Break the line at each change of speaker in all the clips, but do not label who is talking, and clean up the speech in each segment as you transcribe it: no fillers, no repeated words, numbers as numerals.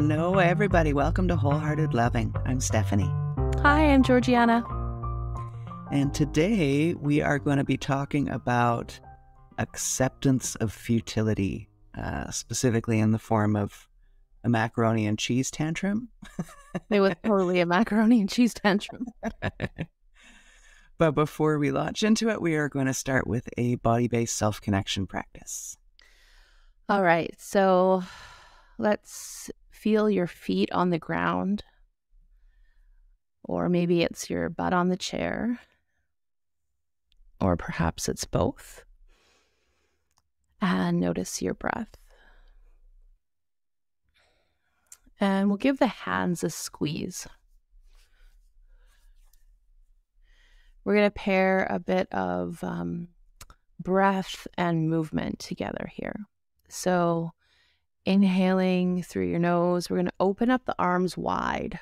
Hello, everybody. Welcome to Wholehearted Loving. I'm Stephanie.
Hi, I'm Georgiana.
And today we are going to be talking about acceptance of futility, specifically in the form of a macaroni and cheese tantrum.
It was totally a macaroni and cheese tantrum.
But before we launch into it, we are going to start with a body-based self-connection practice.
All right, so let's feel your feet on the ground, or maybe it's your butt on the chair, or perhaps it's both. And notice your breath. And we'll give the hands a squeeze. We're going to pair a bit of breath and movement together here. So inhaling through your nose, we're going to open up the arms wide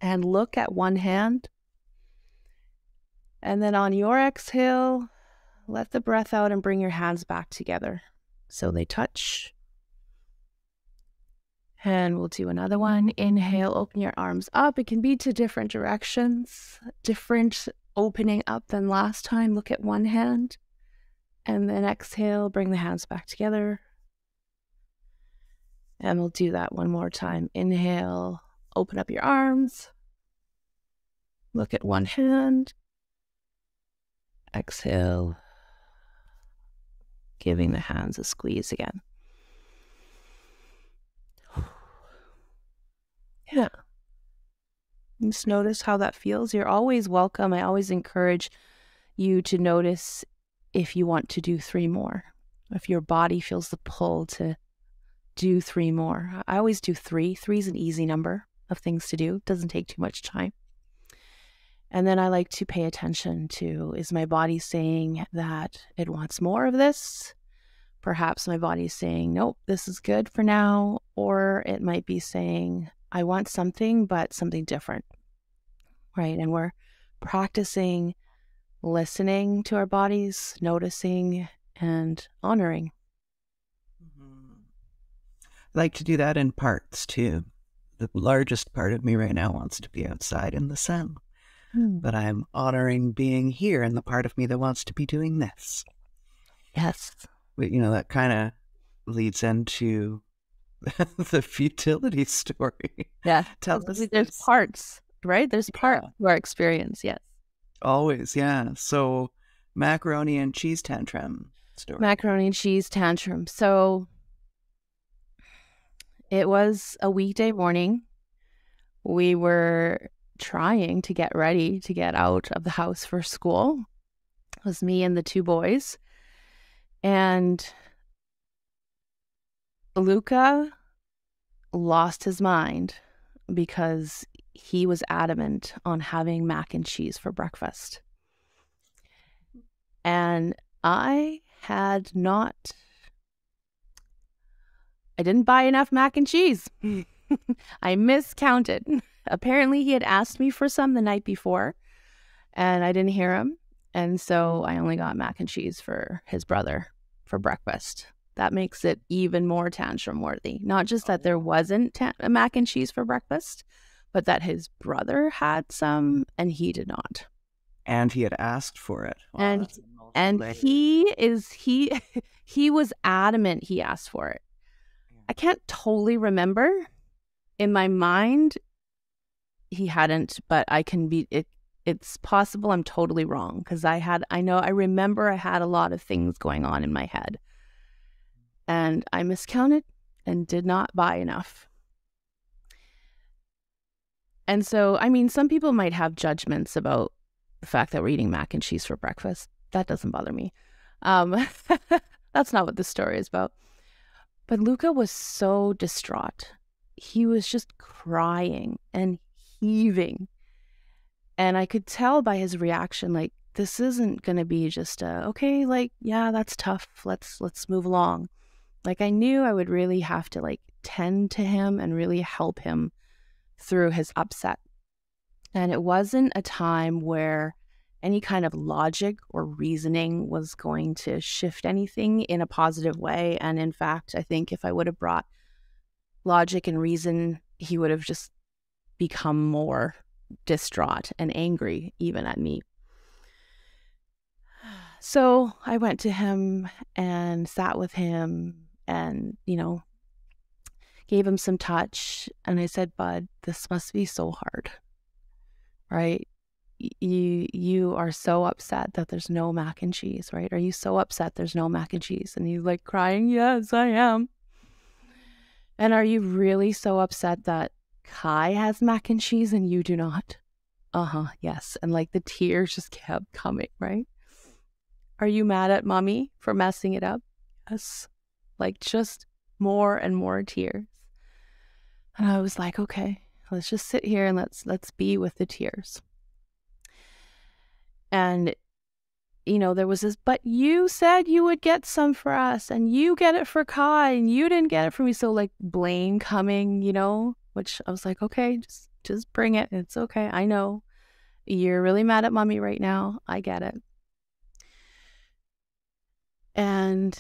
and look at one hand. And then on your exhale, let the breath out and bring your hands back together so they touch. And we'll do another one. Inhale, open your arms up. It can be to different directions, different opening up than last time. Look at one hand. And then exhale, bring the hands back together. And we'll do that one more time. Inhale, open up your arms. Look at one hand. Exhale, giving the hands a squeeze again. Yeah. Just notice how that feels. You're always welcome. I always encourage you to notice if you want to do 3 more. If your body feels the pull to do 3 more. I always do 3. 3 is an easy number of things to do. It doesn't take too much time. And then I like to pay attention to, is my body saying that it wants more of this? Perhaps my body is saying, nope, this is good for now. Or it might be saying, I want something, but something different, right? And we're practicing listening to our bodies, noticing, and honoring.
I like to do that in parts, too. The largest part of me right now wants to be outside in the sun. But I'm honoring being here and the part of me that wants to be doing this.
Yes.
But, that kind of leads into the futility story.
Yeah.
Tell us
There's
this.
parts, right? There's parts of our experience, yes.
Always, yeah. So macaroni and cheese tantrum story.
Macaroni and cheese tantrum. So it was a weekday morning. We were trying to get ready to get out of the house for school. It was me and the 2 boys. And Luca lost his mind because he was adamant on having mac and cheese for breakfast. And I didn't buy enough mac and cheese. I miscounted. Apparently he had asked me for some the night before and I didn't hear him. And so I only got mac and cheese for his brother for breakfast. That makes it even more tantrum worthy. Not just that there wasn't a mac and cheese for breakfast, but that his brother had some and he did not.
And he had asked for it.
Wow, and he was adamant he asked for it. I can't totally remember. In my mind, he hadn't, but it's possible I'm totally wrong because I remember I had a lot of things going on in my head. And I miscounted and did not buy enough. And so, some people might have judgments about the fact that we're eating mac and cheese for breakfast. That doesn't bother me. That's not what the story is about. But Luca was so distraught. He was just crying and heaving. And I could tell by his reaction, like, this isn't going to be just okay, like, yeah, that's tough. Let's move along. Like, I knew I would really have to, tend to him and really help him through his upset. And it wasn't a time where any kind of logic or reasoning was going to shift anything in a positive way. And in fact, I think if I would have brought logic and reason, he would have just become more distraught and angry even at me. So I went to him and sat with him and, gave him some touch. And I said, Bud, this must be so hard, right? You are so upset that there's no mac and cheese, right? Are you so upset there's no mac and cheese? And he's like crying, yes, I am. And are you really so upset that Kai has mac and cheese and you do not? Yes. And like the tears just kept coming, right? Are you mad at mommy for messing it up? Yes. Like just more and more tears. And I was like, okay, let's just sit here and let's be with the tears. And, there was this, but you said you would get some for us and you get it for Kai and you didn't get it for me. So like blame coming, which I was like, okay, just bring it. It's okay. I know you're really mad at mommy right now. I get it. And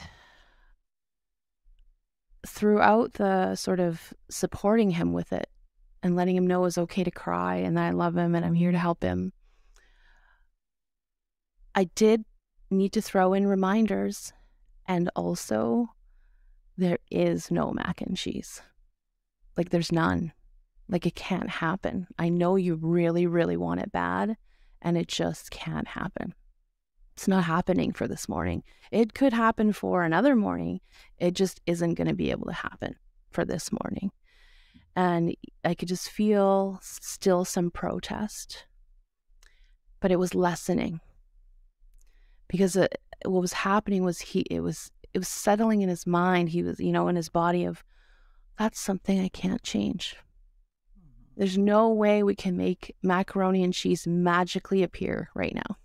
throughout the sort of supporting him with it and letting him know it was okay to cry and that I love him and I'm here to help him, I did need to throw in reminders. And also, there is no mac and cheese. Like, there's none. Like, it can't happen. I know you really, really want it bad, and it just can't happen. It's not happening for this morning. It could happen for another morning. It just isn't going to be able to happen for this morning. And I could just feel still some protest, but it was lessening. Because what was happening was it was settling in his mind. He was, in his body of, that's something I can't change. There's no way we can make macaroni and cheese magically appear right now.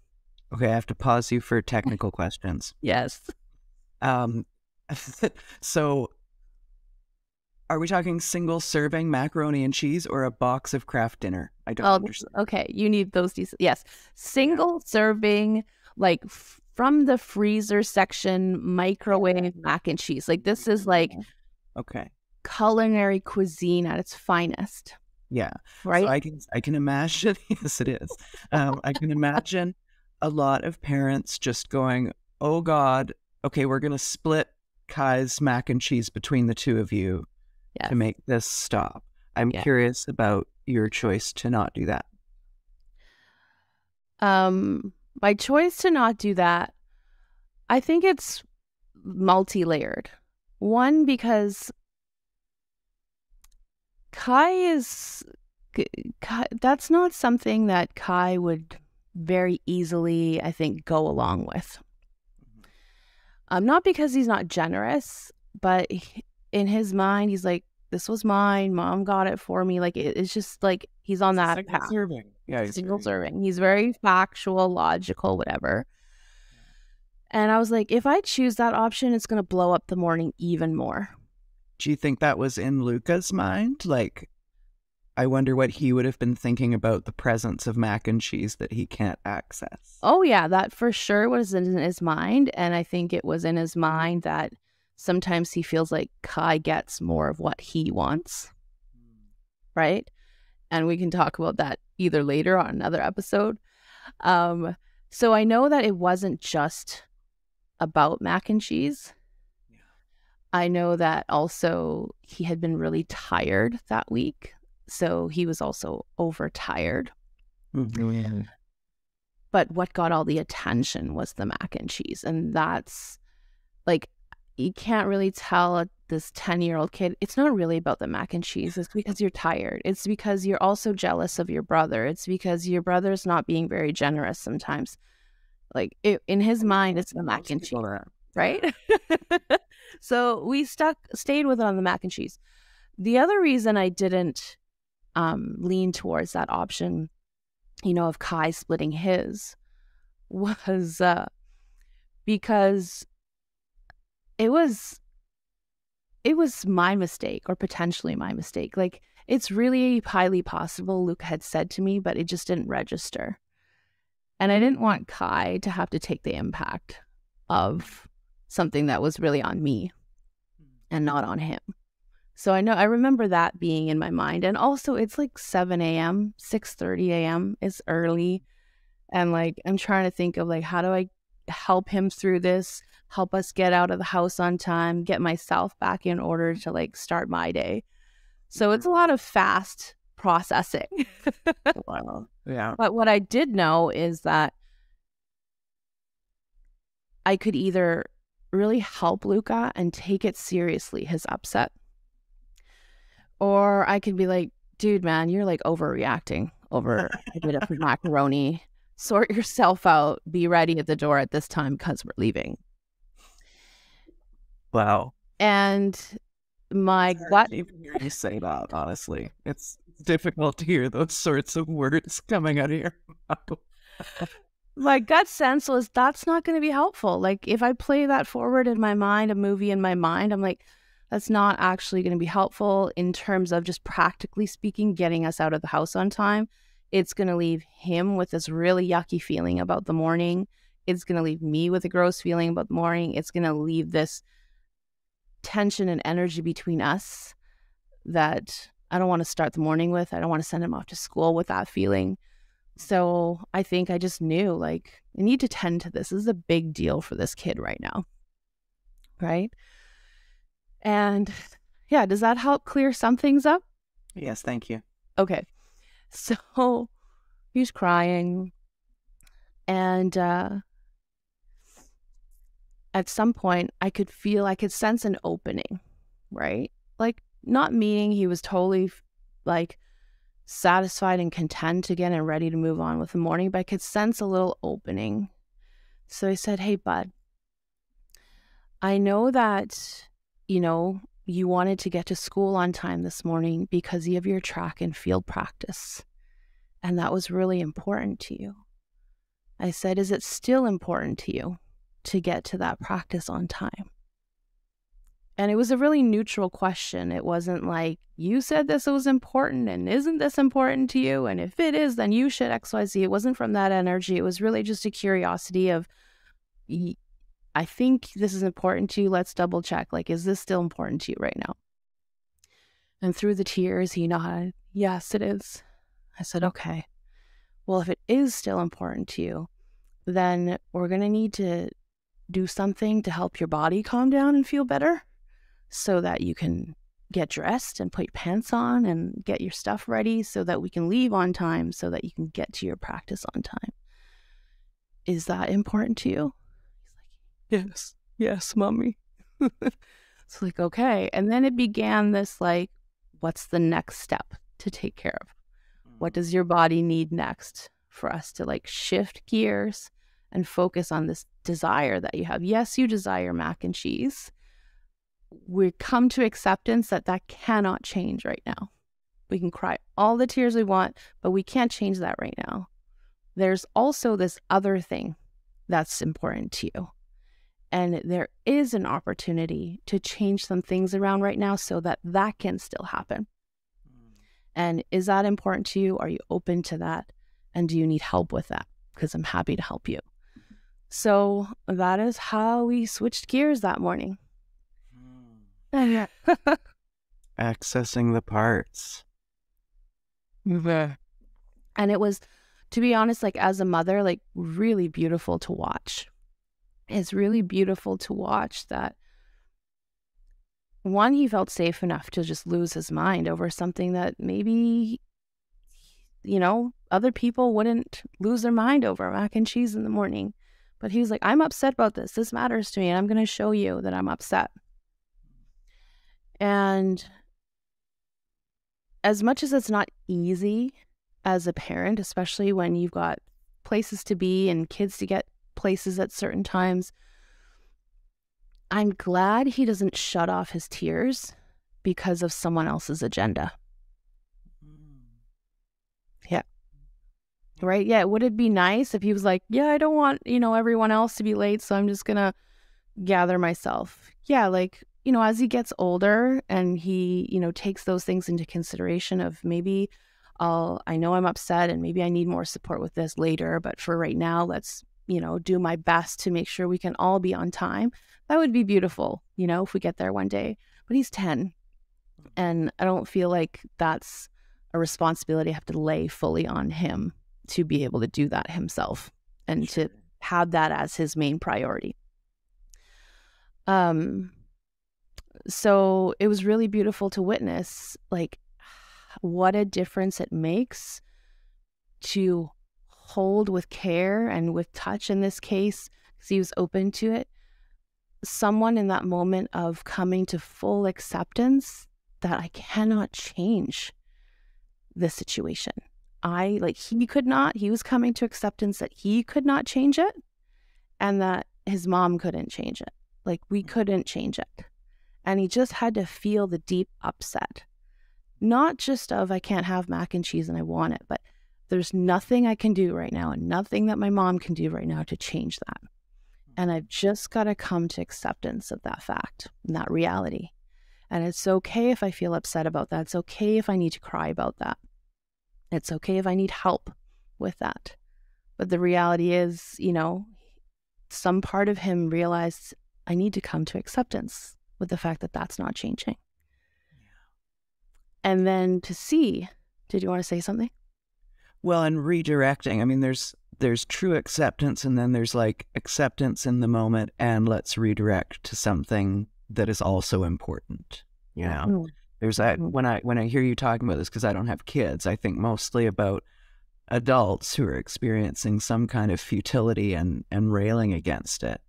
Okay, I have to pause you for technical questions.
Yes.
So are we talking single serving macaroni and cheese or a box of Kraft Dinner? I don't understand.
Okay, you need those. Yes. Single serving, like from the freezer section, microwave mac and cheese. Like this is like culinary cuisine at its finest.
Yeah.
Right.
So I can imagine. Yes, it is. I can imagine a lot of parents just going, "Oh God, okay, we're gonna split Kai's mac and cheese between the two of you to make this stop." I'm curious about your choice to not do that.
My choice to not do that, I think it's multi-layered. One, because that's not something that Kai would very easily, I think, go along with. Not because he's not generous, but in his mind, he's like, this was mine. Mom got it for me. Like, it's just like he's on that path.
Serving. Yeah,
single serving. He's very factual, logical, whatever. And I was like, if I choose that option, it's going to blow up the morning even more.
Do you think that was in Luca's mind? Like, I wonder what he would have been thinking about the presence of mac and cheese that he can't access.
Oh, yeah, that for sure was in his mind. And I think it was in his mind that sometimes he feels like Kai gets more of what he wants. Right? And we can talk about that either later on another episode. So I know that it wasn't just about mac and cheese. Yeah. I know that also he had been really tired that week. So he was also overtired.
Mm-hmm.
But what got all the attention was the mac and cheese. And that's like, you can't really tell this 10-year-old kid, it's not really about the mac and cheese. It's because you're tired. It's because you're also jealous of your brother. It's because your brother's not being very generous sometimes. Like in his mind, it's the mac and cheese, right? So we stayed with it on the mac and cheese. The other reason I didn't lean towards that option, of Kai splitting his, was because it was my mistake, or potentially my mistake. Like, it's really highly possible Luke had said to me, but it just didn't register. And I didn't want Kai to have to take the impact of something that was really on me and not on him. So I remember that being in my mind. And also it's like 7 a.m., 6:30 a.m. It's early. And like, I'm trying to think of like, how do I help him through this, help us get out of the house on time, get myself back in order to like start my day. So it's a lot of fast processing.
Wow. Yeah.
But what I did know is that I could either really help Luca and take it seriously, his upset, or I could be like, dude, man, you're like overreacting over a bit of macaroni. Sort yourself out. Be ready at the door at this time because we're leaving.
Wow.
And my gut,
Even hear you say that, honestly. It's difficult to hear those sorts of words coming out of your mouth.
my gut sense was that's not going to be helpful. Like if I play that forward in my mind, a movie in my mind, I'm like, that's not actually going to be helpful in terms of just practically speaking, getting us out of the house on time. It's going to leave him with this really yucky feeling about the morning. It's going to leave me with a gross feeling about the morning. It's going to leave this tension and energy between us that I don't want to start the morning with. I don't want to send him off to school with that feeling. So I think I just knew like I need to tend to this. This is a big deal for this kid right now. Right. And yeah, does that help clear some things up?
Yes, thank you.
Okay. So he's crying. And at some point I could sense an opening, right? Like not meaning he was totally like satisfied and content again and ready to move on with the morning, but I could sense a little opening. So I said, hey, bud, I know that, you wanted to get to school on time this morning because you have your track and field practice. And that was really important to you. I said, is it still important to you to get to that practice on time? And it was a really neutral question. It wasn't like, you said this was important and isn't this important to you? And if it is, then you should XYZ. It wasn't from that energy. It was really just a curiosity of, I think this is important to you. Let's double check. Like, is this still important to you right now? And through the tears, he nodded. Yes, it is. I said, okay. Well, if it is still important to you, then we're going to need to do something to help your body calm down and feel better so that you can get dressed and put your pants on and get your stuff ready so that we can leave on time so that you can get to your practice on time. Is that important to you? He's like, yes, mommy. It's like, okay. And then it began this like, what's the next step to take care of? What does your body need next for us to like shift gears and focus on this desire that you have? Yes, you desire mac and cheese. We come to acceptance that cannot change right now. We can cry all the tears we want, but we can't change that right now. There's also this other thing that's important to you. And there is an opportunity to change some things around right now so that can still happen. And is that important to you? Are you open to that? And do you need help with that? Because I'm happy to help you. So that is how we switched gears that morning.
Accessing the parts.
And it was, to be honest, like as a mother, like really beautiful to watch. It's really beautiful to watch that, one, he felt safe enough to just lose his mind over something that maybe, other people wouldn't lose their mind over, mac and cheese in the morning. But he was like, I'm upset about this. This matters to me. And I'm going to show you that I'm upset. And as much as it's not easy as a parent, especially when you've got places to be and kids to get places at certain times, I'm glad he doesn't shut off his tears because of someone else's agenda. Yeah. Right? Yeah. Would it be nice if he was like, yeah, I don't want, everyone else to be late, so I'm just going to gather myself. Yeah. Like, as he gets older and he, takes those things into consideration of maybe I know I'm upset and maybe I need more support with this later, but for right now, let's, do my best to make sure we can all be on time. That would be beautiful, if we get there one day. But he's 10. And I don't feel like that's a responsibility I have to lay fully on him to be able to do that himself and
Sure.
to have that as his main priority. So it was really beautiful to witness, like, what a difference it makes to hold with care and with touch in this case, because he was open to it. Someone in that moment of coming to full acceptance that I cannot change this situation. He could not, he was coming to acceptance that he could not change it and that his mom couldn't change it. Like, we couldn't change it. And he just had to feel the deep upset. Not just of, I can't have mac and cheese and I want it, but there's nothing I can do right now and nothing that my mom can do right now to change that. And I've just got to come to acceptance of that fact and that reality. And it's okay if I feel upset about that. It's okay if I need to cry about that. It's okay if I need help with that. But the reality is, some part of him realized I need to come to acceptance with the fact that that's not changing. Yeah. And then to see, did you want to say something?
Well, and redirecting, I mean, there's true acceptance, and then there's like acceptance in the moment, and let's redirect to something that is also important.
Mm-hmm.
There's that when I hear you talking about this, because I don't have kids, I think mostly about adults who are experiencing some kind of futility and railing against it.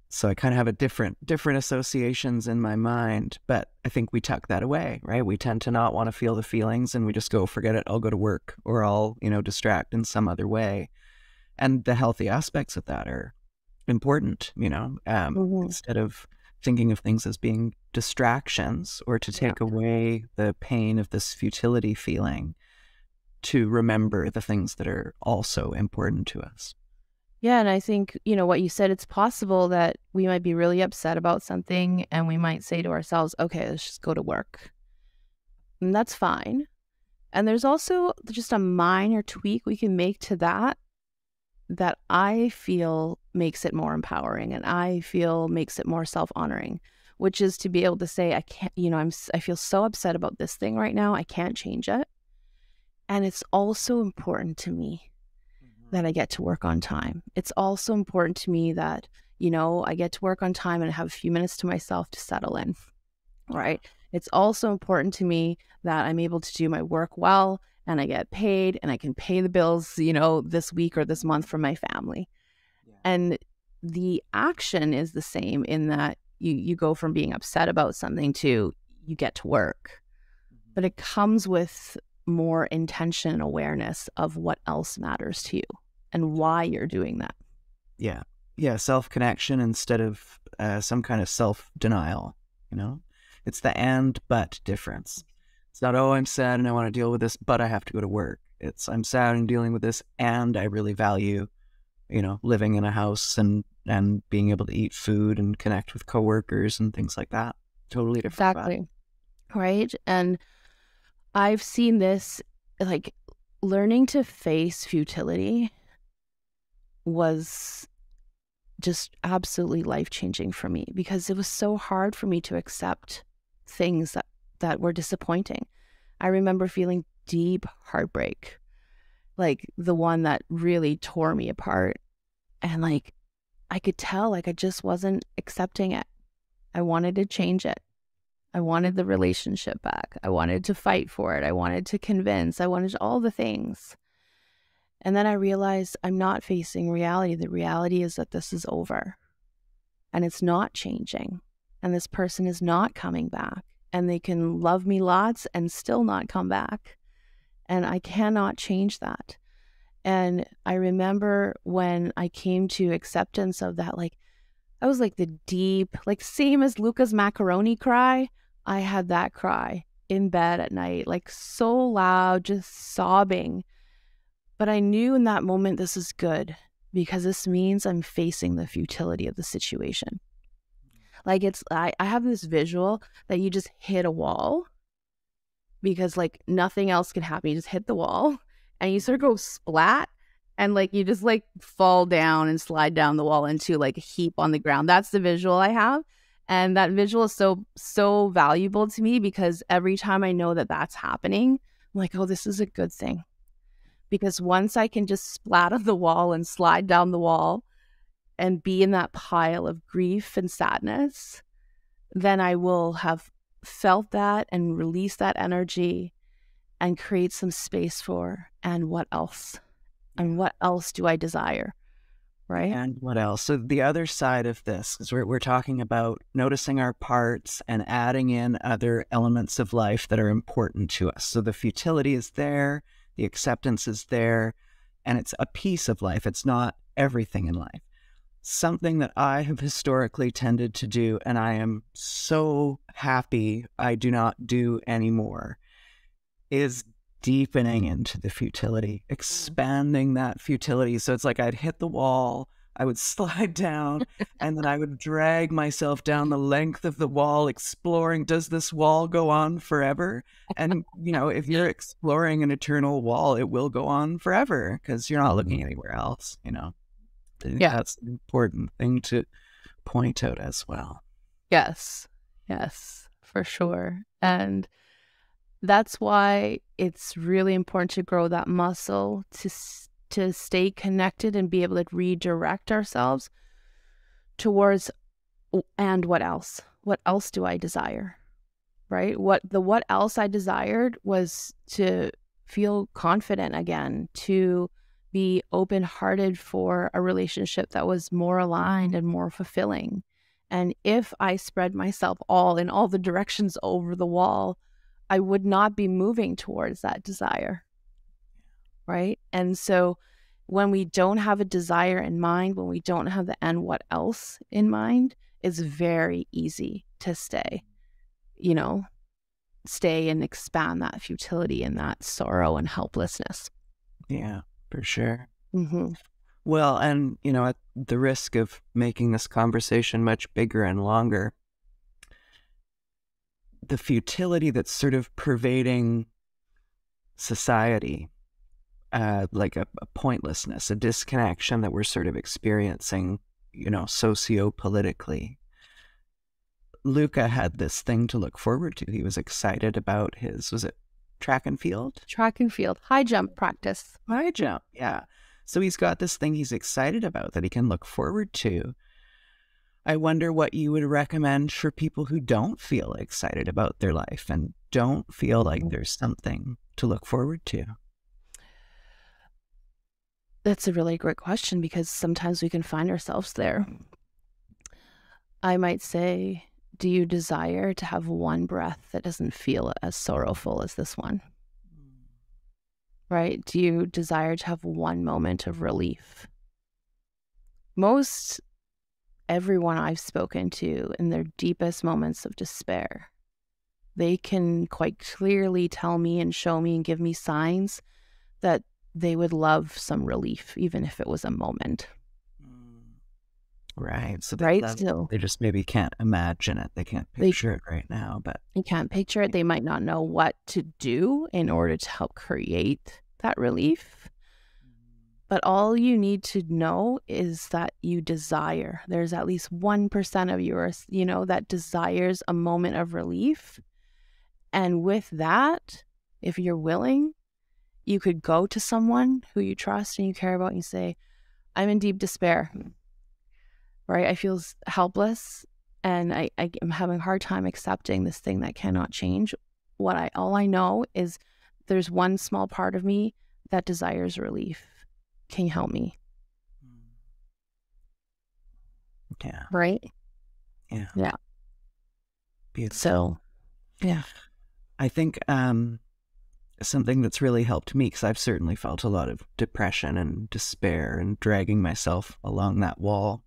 So I kind of have a different associations in my mind, but I think we tuck that away, right? We tend to not want to feel the feelings, and we just go, forget it, I'll go to work, or I'll, distract in some other way. And the healthy aspects of that are important, instead of thinking of things as being distractions or to take away the pain of this futility feeling, to remember the things that are also important to us.
Yeah, and I think, what you said, it's possible that we might be really upset about something and we might say to ourselves, okay, let's just go to work. And that's fine. And there's also just a minor tweak we can make to that I feel makes it more empowering and I feel makes it more self-honoring, which is to be able to say, I can't, I feel so upset about this thing right now, I can't change it. And it's also important to me that I get to work on time. It's also important to me that, I get to work on time and have a few minutes to myself to settle in, right? It's also important to me that I'm able to do my work well and I get paid and I can pay the bills, this week or this month for my family. Yeah. And the action is the same in that you go from being upset about something to you get to work. Mm-hmm. But it comes with more intention and awareness of what else matters to you and why you're doing that.
Yeah. Yeah. Self-connection instead of some kind of self-denial, It's the and but difference. It's not, oh, I'm sad and I want to deal with this, but I have to go to work. It's, I'm sad and dealing with this, and I really value, living in a house and being able to eat food and connect with coworkers and things like that. Totally different.
Exactly. Right. And I've seen this, like, learning to face futility was just absolutely life-changing for me, because it was so hard for me to accept things that were disappointing. I remember feeling deep heartbreak, like the one that really tore me apart. And like, I could tell, like, I just wasn't accepting it. I wanted to change it. I wanted the relationship back. I wanted to fight for it. I wanted to convince. I wanted all the things. And then I realized I'm not facing reality. The reality is that this is over and it's not changing. And this person is not coming back. And they can love me lots and still not come back. And I cannot change that. And I remember when I came to acceptance of that, like, I was like the deep, like, same as Luca's macaroni cry. I had that cry in bed at night, like so loud, just sobbing. But I knew in that moment, this is good, because this means I'm facing the futility of the situation. Like, I have this visual that you just hit a wall, because like nothing else can happen. You just hit the wall and you sort of go splat, and like you just like fall down and slide down the wall into like a heap on the ground. That's the visual I have. And that visual is so valuable to me, because every time I know that that's happening, I'm like, oh, this is a good thing. Because once I can just splat on the wall and slide down the wall and be in that pile of grief and sadness, then I will have felt that and released that energy and create some space for, and what else? And what else do I desire? Right?
And what else? So the other side of this is we're talking about noticing our parts and adding in other elements of life that are important to us. So the futility is there, the acceptance is there, and it's a piece of life. It's not everything in life. Something that I have historically tended to do, and I am so happy I do not do anymore, is deepening into the futility, expanding that futility. So it's like I'd hit the wall, I would slide down, and then I would drag myself down the length of the wall, exploring, does this wall go on forever? And, if you're exploring an eternal wall, it will go on forever because you're not looking anywhere else, I think that's an important thing to point out as well.
Yes, for sure. And that's why it's really important to grow that muscle to stay connected and be able to redirect ourselves towards, and what else? What else do I desire? Right? What else I desired was to feel confident again, to be open-hearted for a relationship that was more aligned and more fulfilling. And if I spread myself all in all the directions over the wall, I would not be moving towards that desire. Right? And so when we don't have a desire in mind, when we don't have the and what else in mind, it's very easy to stay and expand that futility and that sorrow and helplessness.
Yeah, for sure.
Mm-hmm.
Well, and, at the risk of making this conversation much bigger and longer, the futility that's sort of pervading society, like a pointlessness, a disconnection that we're sort of experiencing, socio-politically. Luca had this thing to look forward to. He was excited about was it track and field?
Track and field, high jump practice.
High jump, yeah. So he's got this thing he's excited about that he can look forward to. I wonder what you would recommend for people who don't feel excited about their life and don't feel like there's something to look forward to.
That's a really great question, because sometimes we can find ourselves there. I might say, do you desire to have one breath that doesn't feel as sorrowful as this one? Right? Do you desire to have one moment of relief? Most everyone I've spoken to in their deepest moments of despair, they can quite clearly tell me and show me and give me signs that they would love some relief, even if it was a moment.
Right. So they just maybe can't imagine it. They can't picture it right now, but
they can't picture it. They might not know what to do in order to help create that relief. But all you need to know is that you desire. There's at least 1% of yours, that desires a moment of relief. And with that, if you're willing, you could go to someone who you trust and you care about and you say, I'm in deep despair. Right? I feel helpless and I am having a hard time accepting this thing that cannot change. All I know is there's one small part of me that desires relief. Can you help me?
Yeah.
Right?
Yeah.
Yeah.
Beautiful.
So, yeah.
I think something that's really helped me, because I've certainly felt a lot of depression and despair and dragging myself along that wall,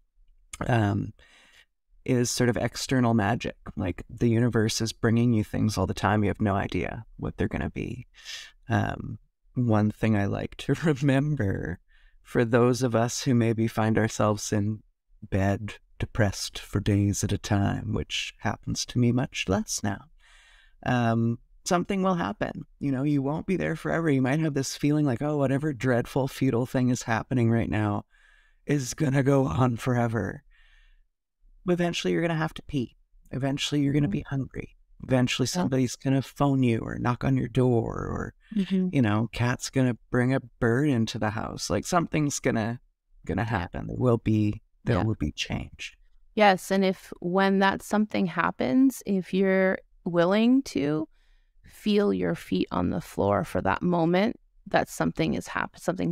is sort of external magic. Like the universe is bringing you things all the time. You have no idea what they're going to be. One thing I like to remember for those of us who maybe find ourselves in bed, depressed for days at a time, which happens to me much less now, something will happen. You won't be there forever. You might have this feeling like, oh, whatever dreadful, futile thing is happening right now is going to go on forever. Eventually, you're going to have to pee. Eventually you're going to be hungry. Eventually
Yeah.
somebody's going to phone you or knock on your door, or,
Mhm.
cat's going to bring a bird into the house. Like something's going to
Yeah.
happen. There
Yeah.
will be change.
Yes, and if when that something happens, if you're willing to feel your feet on the floor for that moment that something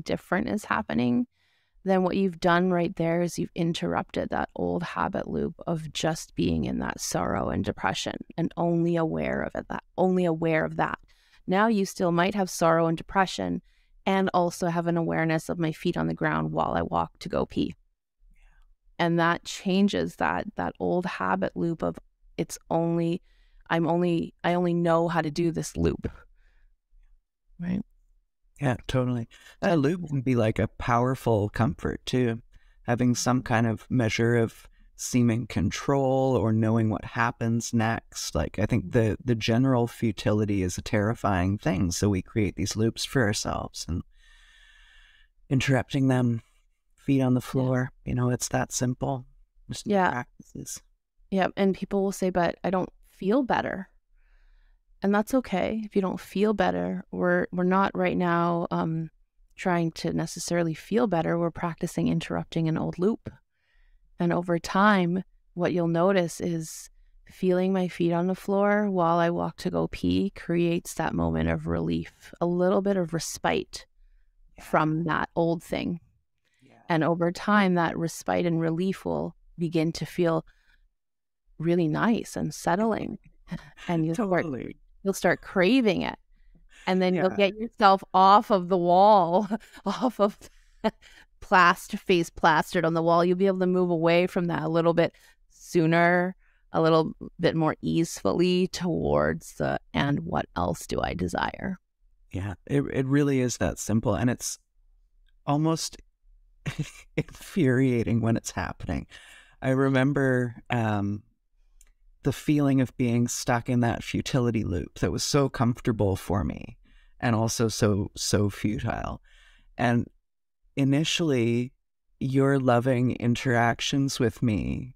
different is happening, then what you've done right there is you've interrupted that old habit loop of just being in that sorrow and depression and only aware of it, that only aware of that. Now you still might have sorrow and depression and also have an awareness of my feet on the ground while I walk to go pee. And that changes that old habit loop of it's only I only know how to do this loop. Right.
Yeah, totally. That loop can be like a powerful comfort too. Having some kind of measure of seeming control or knowing what happens next. Like I think the general futility is a terrifying thing. So we create these loops for ourselves, and interrupting them, feet on the
Yeah.
floor, it's that simple. Just new
Yeah.
practices.
Yeah. And people will say, but I don't feel better. And that's okay if you don't feel better. We're not right now trying to necessarily feel better. We're practicing interrupting an old loop. And over time, what you'll notice is feeling my feet on the floor while I walk to go pee creates that moment of relief, a little bit of respite from that old thing.
Yeah.
And over time, that respite and relief will begin to feel really nice and settling. And
Totally.
you'll start craving it. And then you'll
Yeah.
get yourself off of the wall, off of face plastered on the wall. You'll be able to move away from that a little bit sooner, a little bit more easefully towards the, and what else do I desire?
Yeah. It really is that simple. And it's almost infuriating when it's happening. I remember the feeling of being stuck in that futility loop that was so comfortable for me and also so futile. And initially, your loving interactions with me,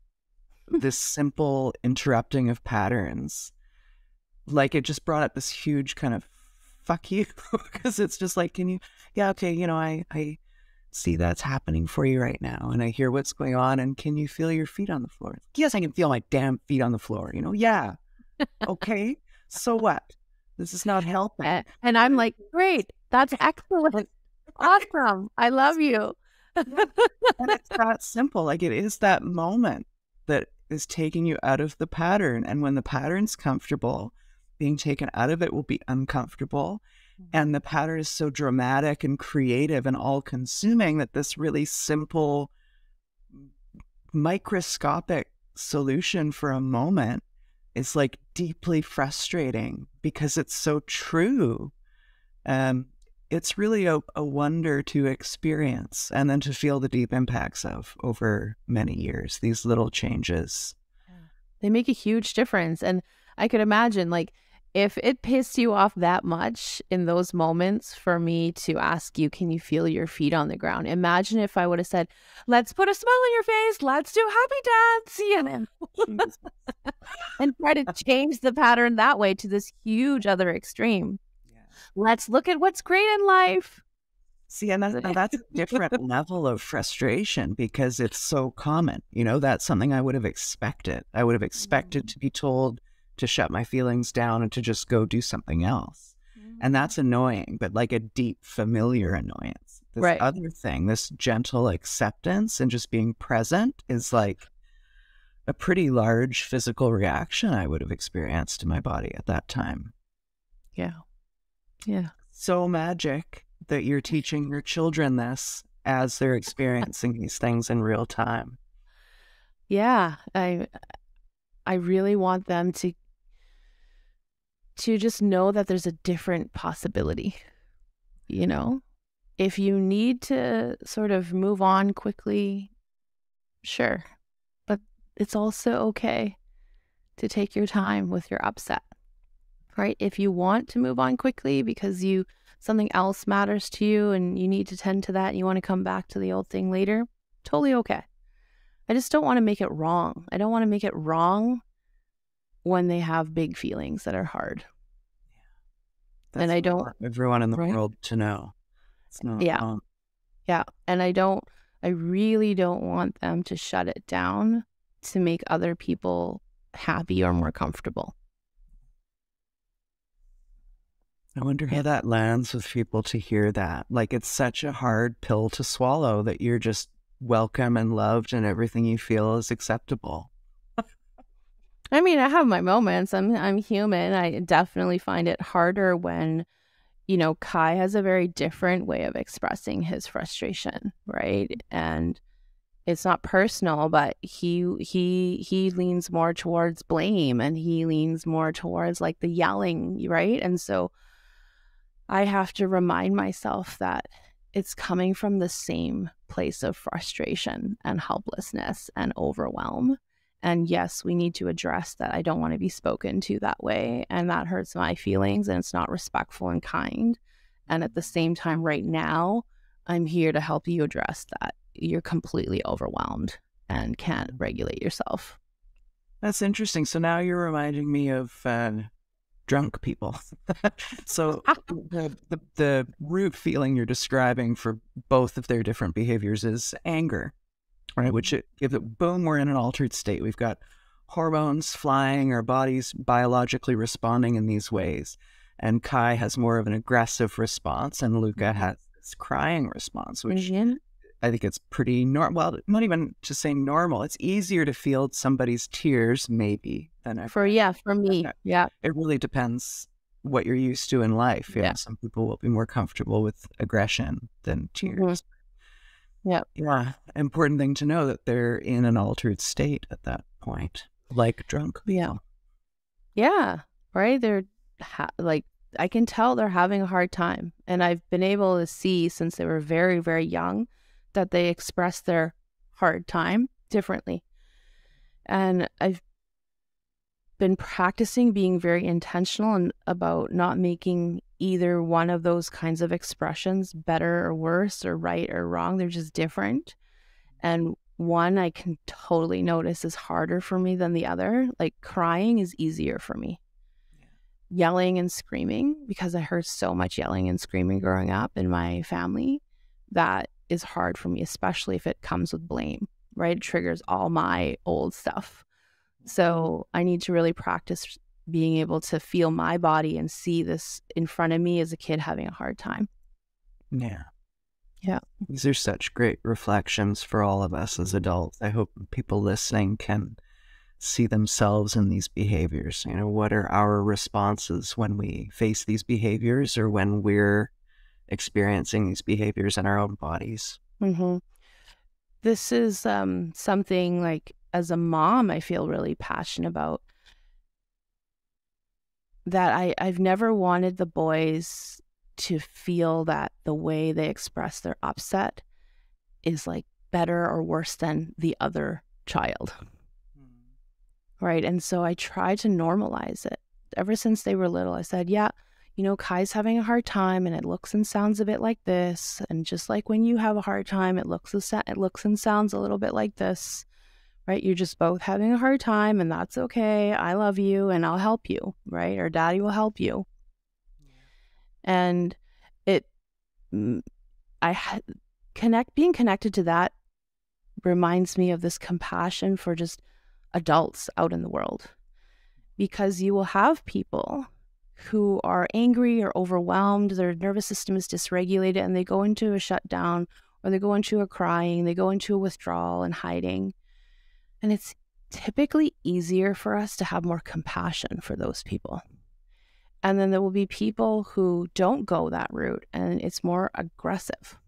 this simple interrupting of patterns, like it just brought up this huge kind of fuck you, because it's just like, okay, I see that's happening for you right now, and I hear what's going on, and can you feel your feet on the floor? Yes, I can feel my damn feet on the floor. Yeah. Okay. So what? This is not helping.
And I'm like, great, that's excellent. Awesome. I love you.
And it's that simple. Like it is that moment that is taking you out of the pattern. And when the pattern's comfortable, being taken out of it will be uncomfortable. And the pattern is so dramatic and creative and all consuming that this really simple, microscopic solution for a moment is like deeply frustrating because it's so true. It's really a wonder to experience and then to feel the deep impacts of over many years, these little changes.
They make a huge difference. And I could imagine, like, if it pissed you off that much in those moments for me to ask you, can you feel your feet on the ground? Imagine if I would have said, let's put a smile on your face. Let's do happy dance. And try to change the pattern that way to this huge other extreme. Yeah. Let's look at what's great in life.
See, and that's a different level of frustration because it's so common. That's something I would have expected. I would have expected to be told to shut my feelings down and to just go do something else. And that's annoying, but like a deep, familiar annoyance. This other thing, this gentle acceptance and just being present is like a pretty large physical reaction I would have experienced in my body at that time.
Yeah. Yeah.
So magic that you're teaching your children this as they're experiencing these things in real time.
Yeah. I really want them to just know that there's a different possibility. If you need to sort of move on quickly, sure. But it's also okay to take your time with your upset, right? If you want to move on quickly because something else matters to you and you need to tend to that and you want to come back to the old thing later, totally okay. I just don't want to make it wrong. I don't want to make it wrong when they have big feelings that are hard.
That's
And I
what I
don't,
want everyone in the
right?
world to know. It's not
Yeah.
wrong.
Yeah. And I really don't want them to shut it down to make other people happy or more comfortable.
I wonder how that lands with people to hear that. Like, it's such a hard pill to swallow that you're just welcome and loved and everything you feel is acceptable.
I mean, I have my moments. I'm human. I definitely find it harder when, Kai has a very different way of expressing his frustration, right? And it's not personal, but he leans more towards blame, and he leans more towards like the yelling, right? And so I have to remind myself that it's coming from the same place of frustration and helplessness and overwhelm. And yes, we need to address that. I don't want to be spoken to that way, and that hurts my feelings, and it's not respectful and kind. And at the same time, right now, I'm here to help you address that. You're completely overwhelmed and can't regulate yourself.
That's interesting. So now you're reminding me of drunk people. So the root feeling you're describing for both of their different behaviors is anger, right? Which if it, boom, we're in an altered state. We've got hormones flying, our body's biologically responding in these ways. And Kai has more of an aggressive response, and Luca has this crying response, which I think it's pretty normal. Well, not even to say normal. It's easier to feel somebody's tears, maybe, than
for me. Yeah.
It really depends what you're used to in life. You know, some people will be more comfortable with aggression than tears.
Yeah.
Yeah. Important thing to know that they're in an altered state at that point, like drunk people.
Yeah. Right. They're like, I can tell they're having a hard time. And I've been able to see since they were very, very young that they express their hard time differently. And I've been practicing being very intentional and about not making either one of those kinds of expressions better or worse or right or wrong. They're just different. And one I can totally notice is harder for me than the other. Like crying is easier for me. Yelling and screaming, because I heard so much yelling and screaming growing up in my family, that is hard for me, especially if it comes with blame, right? It triggers all my old stuff. So I need to really practice being able to feel my body and see this in front of me as a kid having a hard time.
Yeah.
Yeah.
These are such great reflections for all of us as adults. I hope people listening can see themselves in these behaviors. You know, what are our responses when we face these behaviors or when we're experiencing these behaviors in our own bodies?
Mm-hmm. This is something like as a mom, I feel really passionate about. That I've never wanted the boys to feel that the way they express their upset is like better or worse than the other child. Right. And so I try to normalize it. Ever since they were little, I said, yeah, Kai's having a hard time and it looks and sounds a bit like this. And just like when you have a hard time, it looks and sounds a little bit like this. Right. You're just both having a hard time, and that's okay. I love you and I'll help you. Right. Or daddy will help you. And being connected to that reminds me of this compassion for just adults out in the world, because you will have people who are angry or overwhelmed, their nervous system is dysregulated, and they go into a shutdown, or they go into a crying, they go into a withdrawal and hiding. And it's typically easier for us to have more compassion for those people. And then there will be people who don't go that route, and it's more aggressive.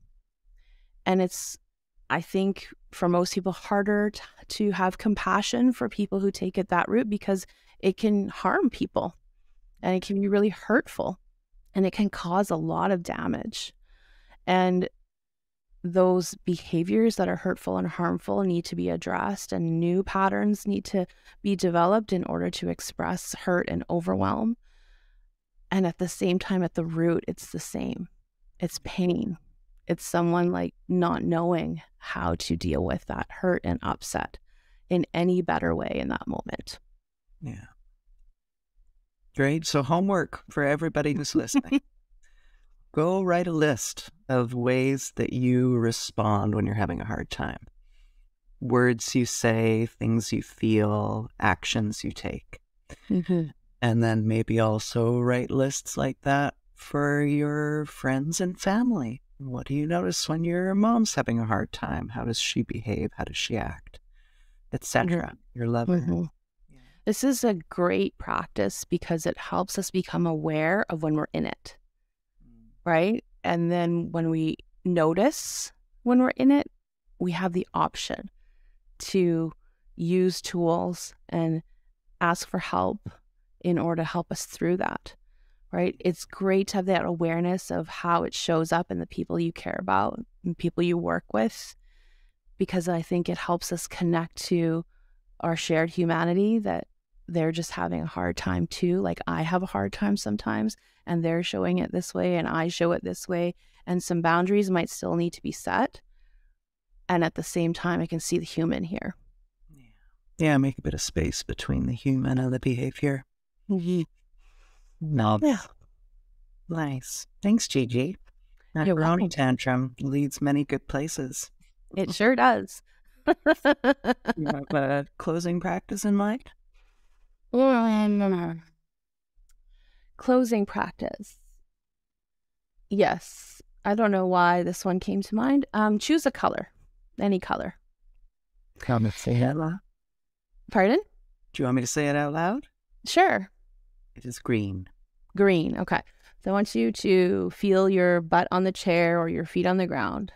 And it's, I think, for most people, harder to have compassion for people who take it that route, because it can harm people and it can be really hurtful and it can cause a lot of damage. And those behaviors that are hurtful and harmful need to be addressed, and new patterns need to be developed in order to express hurt and overwhelm. And at the same time, at the root, it's the same. It's pain. It's someone like not knowing how to deal with that hurt and upset in any better way in that moment.
Yeah. Great. So homework for everybody who's listening. Go write a list of ways that you respond when you're having a hard time. Words you say, things you feel, actions you take.
Mm-hmm.
And then maybe also write lists like that for your friends and family. What do you notice when your mom's having a hard time? How does she behave? How does she act? Etc. Your lover.
Mm-hmm. Yeah. This is a great practice because it helps us become aware of when we're in it, right? And then when we notice when we're in it, we have the option to use tools and ask for help in order to help us through that, right? It's great to have that awareness of how it shows up in the people you care about and people you work with, because I think it helps us connect to our shared humanity, that they're just having a hard time too. Like I have a hard time sometimes and they're showing it this way and I show it this way, and some boundaries might still need to be set. And at the same time, I can see the human here.
Yeah, make a bit of space between the human and the behavior.
Mm-hmm.
No.
Yeah.
Nice. Thanks, Gigi. Macaroni tantrum leads many good places.
It sure does.
You have a closing practice in mind?
Closing practice. Yes. I don't know why this one came to mind. Choose a color. Any color.
Come and say it out loud.
Pardon?
Do you want me to say it out loud?
Sure.
It is green.
Green. Okay. So I want you to feel your butt on the chair or your feet on the ground.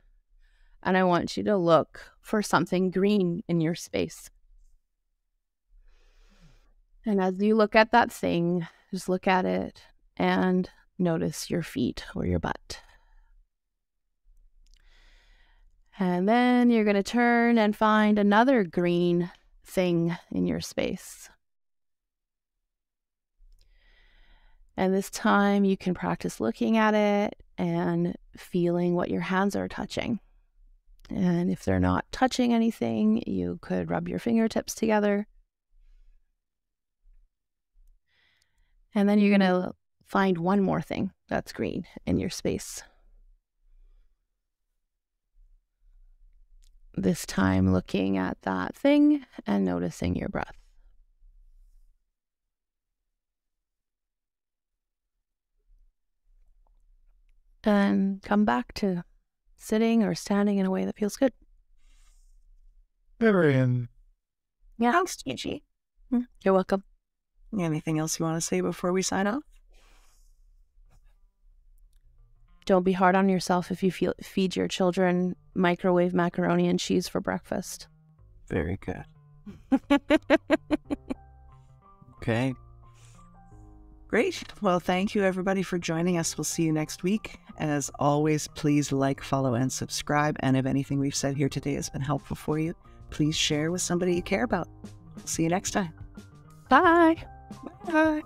And I want you to look for something green in your space. And as you look at that thing, just look at it and notice your feet or your butt. And then you're going to turn and find another green thing in your space. And this time you can practice looking at it and feeling what your hands are touching. And if they're not touching anything, you could rub your fingertips together. And then you're going to find one more thing that's green in your space. This time looking at that thing and noticing your breath. And come back to sitting or standing in a way that feels good.
Very
Yeah.
Thanks, Gigi.
You're welcome.
Anything else you want to say before we sign off?
Don't be hard on yourself if you feed your children microwave macaroni and cheese for breakfast.
Very good. Okay. Great. Well, thank you everybody for joining us. We'll see you next week. As always, please like, follow, and subscribe. And if anything we've said here today has been helpful for you, please share with somebody you care about. We'll see you next time.
Bye.
Bye.